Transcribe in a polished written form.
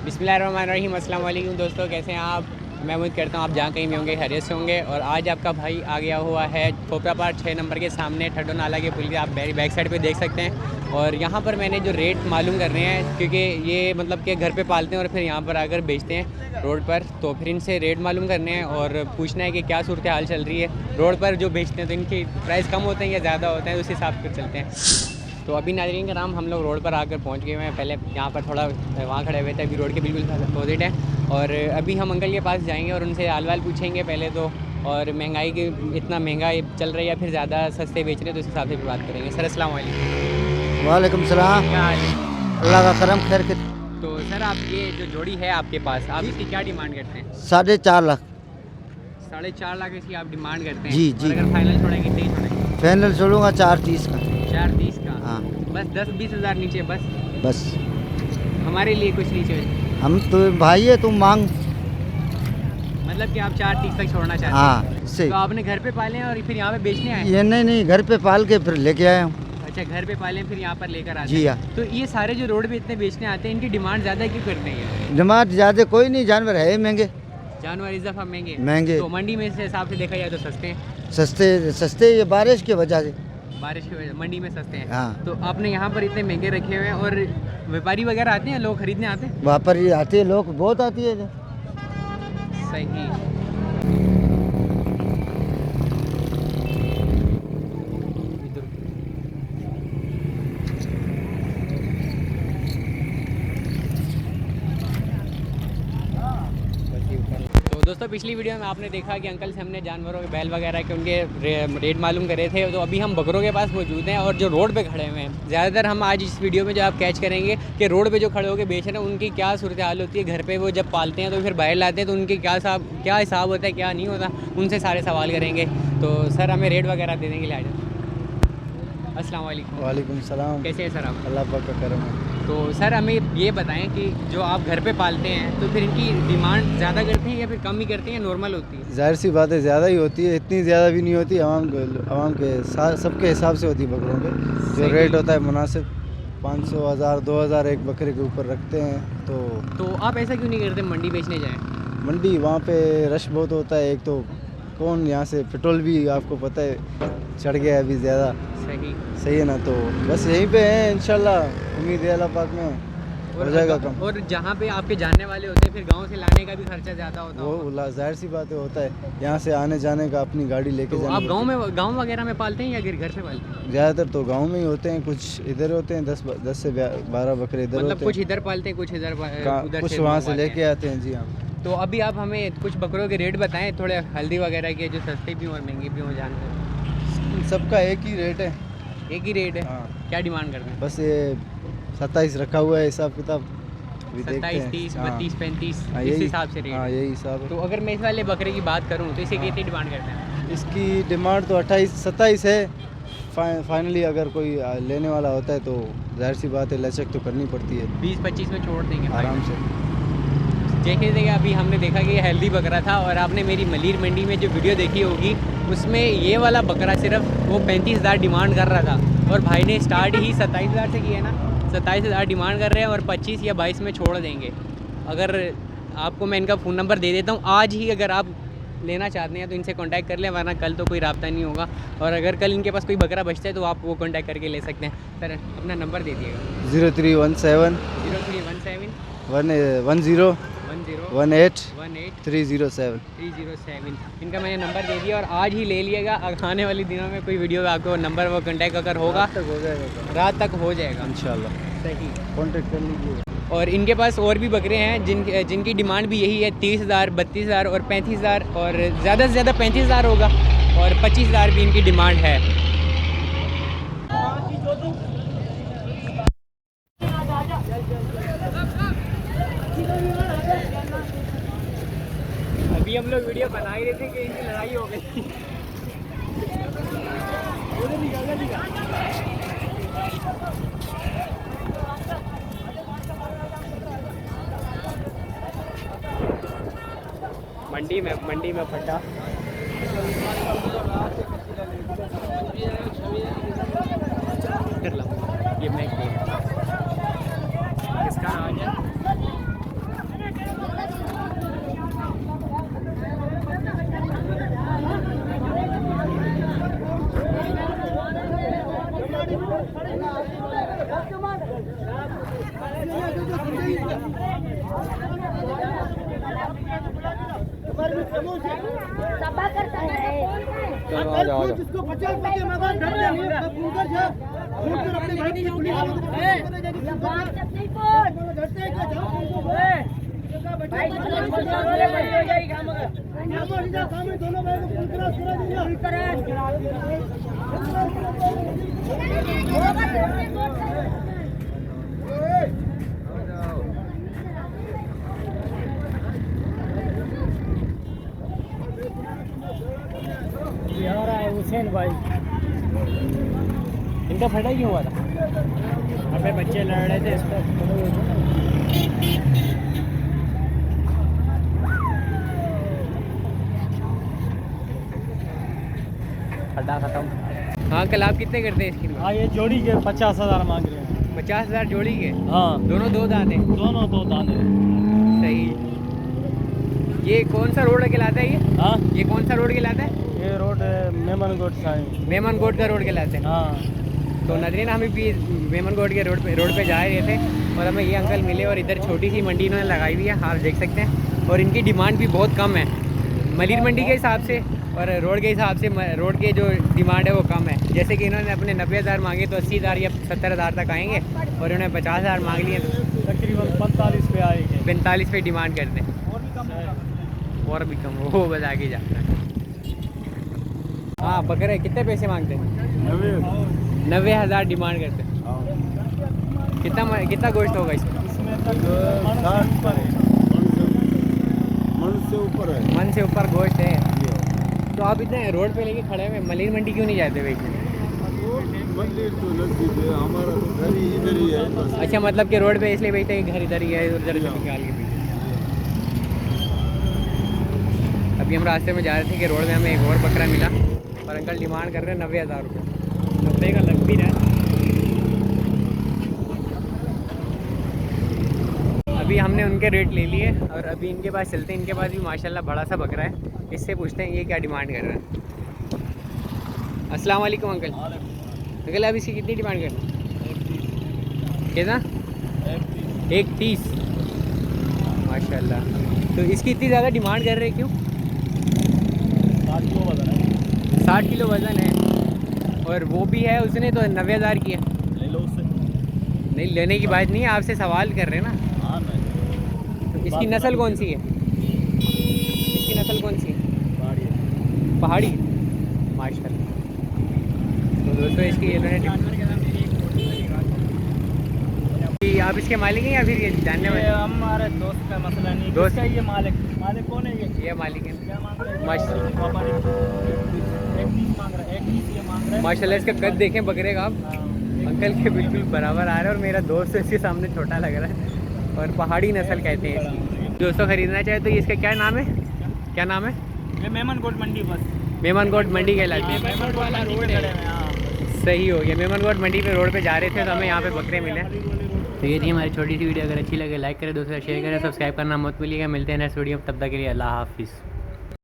बिस्मिल्लाहिर्रहमानिर्रहीम। अस्सलाम वालेकुम दोस्तों, कैसे हैं आप? मैं उम्मीद करता हूँ आप जहाँ कहीं भी होंगे खैरियत से होंगे। और आज आपका भाई आ गया हुआ है खोपरा पार्क 6 नंबर के सामने ठड्डो नाला के पुल के आप मेरी बैक साइड पे देख सकते हैं। और यहाँ पर मैंने जो रेट मालूम करने हैं, क्योंकि ये मतलब कि घर पे पालते हैं और फिर यहाँ पर आकर बेचते हैं रोड पर, तो फिर इनसे रेट मालूम करने हैं और पूछना है कि क्या सूरत हाल चल रही है रोड पर। जो बेचते हैं तो इनके प्राइस कम होते हैं या ज़्यादा होते हैं, उस हिसाब से चलते हैं। तो अभी नाज़रीन का नाम हम लोग रोड पर आकर पहुंच गए हुए हैं। पहले यहाँ पर थोड़ा वहाँ खड़े हुए थे, अभी रोड के बिल्कुल अपोजिट है। और अभी हम अंकल के पास जाएंगे और उनसे हाल वाल पूछेंगे पहले तो, और महंगाई की इतना महंगा चल रही है या फिर ज़्यादा सस्ते बेच रहे हैं, तो उस हिसाब से भी बात करेंगे। सर अस्सलाम वालेकुम। वालेकुम सलाम। क्या हाल है? अल्लाह का करम खैर के। तो सर आप ये जो जोड़ी है आपके पास, आप इसकी क्या डिमांड करते हैं? 4.5 लाख। 4.5 लाख इसकी आप डिमांड करते हैं? जी और जी। अगर फाइनल छोड़ेंगे नहीं छोड़ेंगे? फाइनल छोड़ूंगा 4.30 का। 4.30 का? हाँ बस 10-20 हज़ार नीचे बस? बस। हमारे लिए कुछ नीचे? हम तो भाई है, तुम मांग। मतलब कि आप 4.30 तक छोड़ना चाहते हैं? हाँ सही। तो आपने घर पे पाले हैं और फिर यहाँ पे बेचने आए? ये नहीं, घर पे पाल के फिर लेके आया हूँ। अच्छा, घर पे पाले फिर यहाँ पर लेकर आते जी हैं? हाँ। तो ये सारे जो रोड पे इतने बेचने आते हैं, इनकी डिमांड ज़्यादा क्यों करते हैं? डिमांड ज़्यादा कोई नहीं, जानवर है महंगे। जानवर इस दफ़ा महंगे? महंगे। तो मंडी में इस हिसाब से देखा जाए तो सस्ते हैं? सस्ते सस्ते, ये बारिश की वजह से। बारिश की वजह मंडी में सस्ते हैं? हाँ। तो आपने यहाँ पर इतने महंगे रखे हुए हैं और व्यापारी वगैरह आते हैं, लोग खरीदने आते हैं? वहाँ पर ये आते हैं लोग, बहुत आती है। सही। तो दोस्तों पिछली वीडियो में आपने देखा कि अंकल से हमने जानवरों के बैल वगैरह के उनके रेट मालूम करे थे। तो अभी हम बकरों के पास मौजूद हैं और जो रोड पे खड़े हुए हैं। ज़्यादातर हम आज इस वीडियो में जो आप कैच करेंगे कि रोड पे जो खड़े होकर बेच रहे हैं उनकी क्या सूरत हाल होती है, घर पे वो जब पालते हैं तो फिर बाहर लाते हैं तो उनके क्या हिसाब होता है, क्या नहीं होता, उनसे सारे सवाल करेंगे। तो सर हमें रेट वगैरह दे देंगे लिहाजा। अस्सलाम वालेकुम। वालेकुम सलाम। कैसे हैं सर आप? अल्लाह पाक का करम है। तो सर हमें ये बताएं कि जो आप घर पे पालते हैं तो फिर इनकी डिमांड ज़्यादा करते हैं या फिर कम ही करते हैं या नॉर्मल होती है? जाहिर सी बात है, ज़्यादा ही होती है, इतनी ज़्यादा भी नहीं होती। आवाम के सबके हिसाब से होती है बकरों के। जो रेट होता है मुनासिब, 500, 1000, 2000 एक बकरे के ऊपर रखते हैं। तो आप ऐसा क्यों नहीं करते मंडी बेचने जाएं? मंडी वहाँ पे रश बहुत होता है। एक तो कौन यहाँ से, पेट्रोल भी आपको पता है चढ़ गया है अभी ज़्यादा। सही है ना, तो बस यहीं पे है, इंशाल्लाह उम्मीद है अल्लाह पाक में हो जाएगा कम। और जहाँ पे आपके जानने वाले होते हैं फिर गांव से लाने का भी खर्चा ज़्यादा होता है? वो जाहिर सी बात है, होता है। यहाँ से आने जाने का अपनी गाड़ी लेके तो जाना। आप गाँव वगैरह में पालते हैं या घर पे पालते हैं? ज़्यादातर तो गांव में ही होते हैं, कुछ इधर होते हैं। 10 से 12 बकरे इधर मतलब होते कुछ हैं। इधर पालते हैं, कुछ इधर उधर कुछ से वहाँ से मंगवाते लेके हैं। आते हैं। जी हाँ। तो अभी आप हमें कुछ बकरों के रेट बताएं, थोड़े हल्दी वगैरह के, जो सस्ते भी हों और महंगे भी हों जानते। सबका एक ही रेट है। एक ही रेट है? हाँ। क्या डिमांड करते हैं? बस ये 27 रखा हुआ है हिसाब किताब। 27, 30, 32, 35 हाँ, इस यही हिसाब से रेट हाँ है? यही हिसाब है। तो अगर मैं इस वाले बकरे की बात करूं तो इसे कितनी डिमांड करते हैं? इसकी डिमांड तो 27 है। फाइनली अगर कोई लेने वाला होता है तो जाहिर सी बात है, लचक तो करनी पड़ती है। 20-25 में छोड़ देंगे आराम से। जैसे अभी हमने देखा कि ये हेल्दी बकरा था और आपने मेरी मलीर मंडी में जो वीडियो देखी होगी उसमें ये वाला बकरा सिर्फ वो 35,000 डिमांड कर रहा था और भाई ने स्टार्ट ही 27,000 से किया ना। 27,000 डिमांड कर रहे हैं और 25 या 22 में छोड़ देंगे। अगर आपको मैं इनका फ़ोन नंबर दे देता हूँ, आज ही अगर आप लेना चाहते हैं तो इनसे कांटेक्ट कर लें, वरना कल तो कोई राब्ता नहीं होगा। और अगर कल इनके पास कोई बकरा बचता है तो आप वो कांटेक्ट करके ले सकते हैं। सर अपना नंबर दे दिएगा। 0317 0317 10 18 307। इनका मैंने नंबर दे दिया और आज ही ले लिएगा। आने वाले दिनों में कोई वीडियो में आपको नंबर वो कांटेक्ट अगर होगा रात तक हो जाएगा इंशाल्लाह। सही, कांटेक्ट कर लीजिए। और इनके पास और भी बकरे हैं जिनकी डिमांड भी यही है 30,000, 32,000 और 35,000, और ज़्यादा से ज़्यादा 35,000 होगा और 25,000 भी इनकी डिमांड है। अभी हम लोग वीडियो बना ही रहे थे कि इनकी लड़ाई हो गई। मंडी में फटा। ये मैं इसका नाम है चलो आ जाओ जिसको 50 रुपए मगर डर नहीं उनकर जा उनकर अपने भाई की पुलिस डरते हैं क्या जाओ दोनों भाई को यार आए हुसैन भाई, इनका फटा क्यों हुआ था? अबे बच्चे लड़ रहे थे इस पर। फटा खत्म। हाँ कल आप कितने करते हैं इसकी? हाँ ये जोड़ी के 50,000 मांग रहे हैं। 50,000 जोड़ी के? हाँ दोनों दो दाने? दोनों दो दाने। सही। ये कौन सा रोड कहलाता है ये? हाँ ये कौन सा रोड कहलाता है? ये रोड मेमनगोट साइड। मेमनगोट का रोड कहलाते हैं। हाँ तो नजरीन हम भी मेमनगोट के रोड पे जा रहे थे और हमें ये अंकल मिले और इधर छोटी सी मंडी इन्होंने लगाई हुई है, आप देख सकते हैं। और इनकी डिमांड भी बहुत कम है मलिर मंडी के हिसाब से, और रोड के हिसाब से रोड के जो डिमांड है वो कम है। जैसे कि इन्होंने अपने 90,000 मांगे तो 80,000 या 70,000 तक आएंगे, और इन्होंने 50,000 मांग लिए तो तकरीबन 45 पे आएंगे। 45 पे डिमांड करते हैं। और भी कम वो बता के जाता है। हाँ बकरे कितने पैसे मांगते हैं? 90,000 डिमांड करते हैं। कितना गोश्त होगा इसमें? मन से ऊपर गोश्त है। तो आप इतने रोड पे लेके खड़े हुए मलिर मंडी क्यों नहीं जाते बेचने? मंदिर तो नजदीक है, हमारा तो घर ही इधर ही है बस। अच्छा मतलब कि रोड पे इसलिए बेचते हैं कि घर इधर ही है, उधर से निकाल के बेचते। अभी हम रास्ते में जा रहे थे कि रोड में हमें एक और बकरा मिला और अंकल डिमांड कर रहे हैं 90,000 रुपये। 90 का लग भी रहा है। अभी हमने उनके रेट ले लिए और अभी इनके पास चलते हैं। इनके पास भी माशाल्लाह बड़ा सा बकरा है, इससे पूछते हैं ये क्या डिमांड कर रहे हैं। अस्सलाम वालेकुम अंकल। अंकल आप इसकी कितनी डिमांड कर रहे हैं? कितना? 130। माशाल्लाह। तो इसकी इतनी ज़्यादा डिमांड कर रहे हैं क्यों? 60 किलो वजन है। 60 किलो वज़न है और वो भी है, उसने तो 90,000 की है। ले लो उससे। नहीं लेने की बात नहीं है, आपसे सवाल कर रहे हैं ना। हाँ मैं तो इसकी नस्ल कौन सी है? इसकी नस्ल कौन सी है? पहाड़ी। माशाल्लाह। तो दोस्तों इसकी इन्होंने आप इसके मालिक हैं या फिर ये जानने वाले? हमारे दोस्त का मसला नहीं। दोस्त किसका ये मालिक कौन है? ये मालिक है। क्या मांग रहे हैं? माशाल्लाह। पापा ने 130 मांग रहा है। 130 ये मांग रहा है। माशाल्लाह इसका कद देखें बकरे का आप, हाँ, अंकल के बिल्कुल बराबर आ रहा है और मेरा दोस्त इसके सामने छोटा लग रहा है। और पहाड़ी नस्ल कहते हैं इसकी। दोस्तों खरीदना चाहे तो इसका क्या नाम है? क्या नाम है? ये मेमनगोट मंडी बस। मेमनगोट मंडी कहलाती है। मेमनगोट वाला रोड है। हाँ सही हो गया। मेमनगोट मंडी पे रोड पे जा रहे थे तो हमें यहाँ पे बकरे मिले। तो ये थी हमारी छोटी सी वीडियो। अगर अच्छी लगे लाइक करें, दोस्तों शेयर करें, सब्सक्राइब करना मत भूलिएगा। मिलते हैं नेक्स्ट वीडियो में, तब तक के लिए अल्लाह हाफिज़।